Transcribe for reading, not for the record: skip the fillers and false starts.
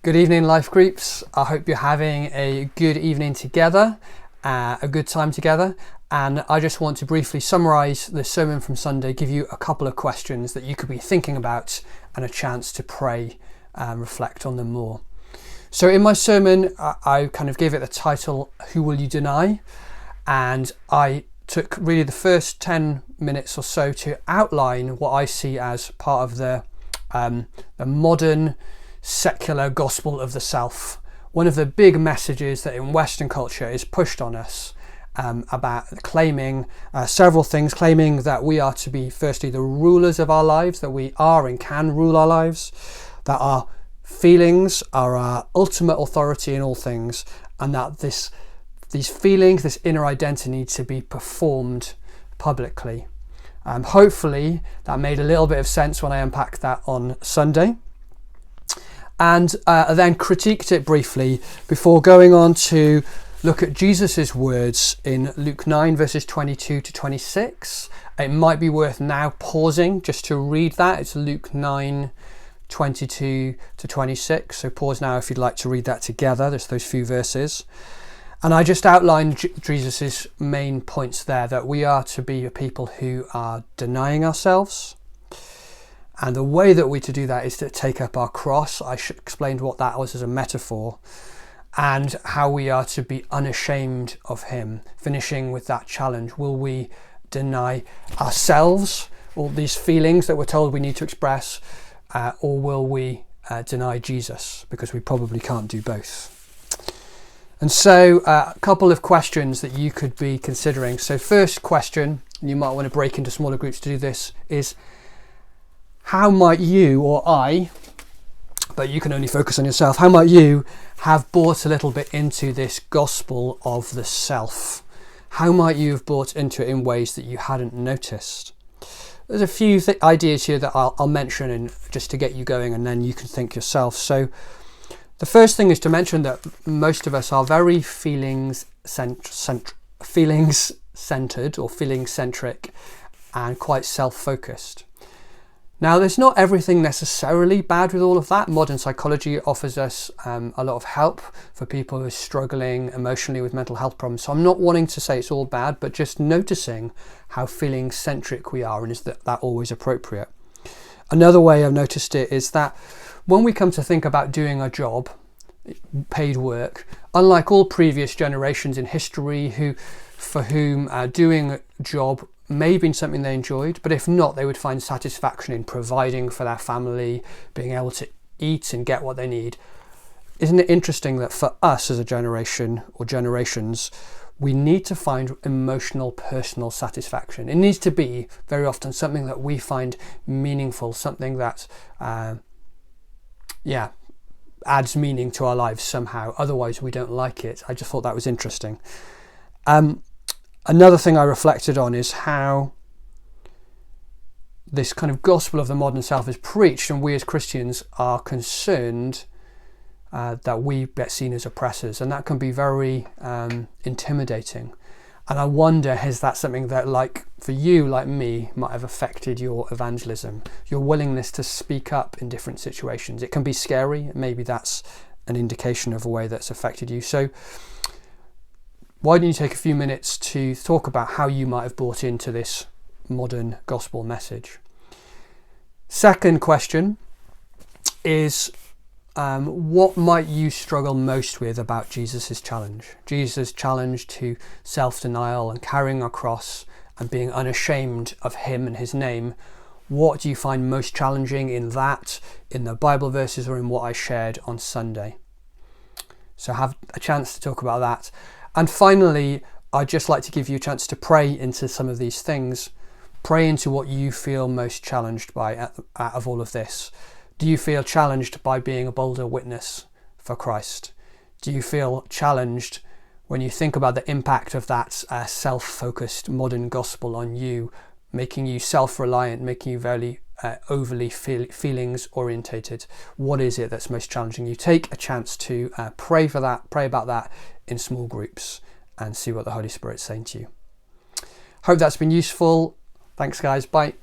Good evening, life groups. I hope you're having a good evening together, a good time together. And I just want to briefly summarise the sermon from Sunday, give you a couple of questions that you could be thinking about and a chance to pray and reflect on them more. So in my sermon, I kind of gave it the title, Who Will You Deny? And I took really the first 10 minutes or so to outline what I see as part of the modern secular gospel of the self. One of the big messages that in Western culture is pushed on us about claiming several things, claiming that we are to be firstly the rulers of our lives, that we are and can rule our lives, that our feelings are our ultimate authority in all things, and that these feelings, this inner identity needs to be performed publicly. Hopefully that made a little bit of sense when I unpacked that on Sunday. And then critiqued it briefly before going on to look at Jesus's words in Luke 9 verses 22 to 26. It might be worth now pausing just to read that. It's Luke 9 22 to 26. So pause now if you'd like to read that together. There's those few verses. And I just outlined Jesus's main points there, that we are to be a people who are denying ourselves. And the way that we're to do that is to take up our cross. I explained what that was as a metaphor, and how we are to be unashamed of him, finishing with that challenge. Will we deny ourselves, all these feelings that we're told we need to express, or will we deny Jesus? Because we probably can't do both. And so a couple of questions that you could be considering. So first question, and you might want to break into smaller groups to do this, is how might you or I, but you can only focus on yourself, how might you have bought a little bit into this gospel of the self? How might you have bought into it in ways that you hadn't noticed? There's a few ideas here that I'll mention and just to get you going, and then you can think yourself. So the first thing is to mention that most of us are very feelings-centered or feeling-centric and quite self-focused. Now, there's not everything necessarily bad with all of that. Modern psychology offers us a lot of help for people who are struggling emotionally with mental health problems. So I'm not wanting to say it's all bad, but just noticing how feeling-centric we are, and is that always appropriate. Another way I've noticed it is that when we come to think about doing a job, paid work, unlike all previous generations in history for whom doing a job may have been something they enjoyed, but if not, they would find satisfaction in providing for their family, being able to eat and get what they need. Isn't it interesting that for us as a generation or generations, we need to find emotional, personal satisfaction? It needs to be very often something that we find meaningful, something that adds meaning to our lives somehow. Otherwise we don't like it. I just thought that was interesting. Another thing I reflected on is how this kind of gospel of the modern self is preached, and we as Christians are concerned that we get seen as oppressors, and that can be very intimidating. And I wonder, is that something that, like for you, like me, might have affected your evangelism, your willingness to speak up in different situations? It can be scary. Maybe that's an indication of a way that's affected you. So why don't you take a few minutes to talk about how you might have bought into this modern gospel message? Second question is, what might you struggle most with about Jesus' challenge? Jesus' challenge to self-denial and carrying our cross and being unashamed of him and his name. What do you find most challenging in that, in the Bible verses, or in what I shared on Sunday? So have a chance to talk about that. And finally, I'd just like to give you a chance to pray into some of these things. Pray into what you feel most challenged by out of all of this. Do you feel challenged by being a bolder witness for Christ? Do you feel challenged when you think about the impact of that self-focused modern gospel on you, making you self-reliant, making you very overly feelings orientated? What is it that's most challenging you? Take a chance to pray about that in small groups and see what the Holy Spirit's saying to you. Hope that's been useful. Thanks guys, bye.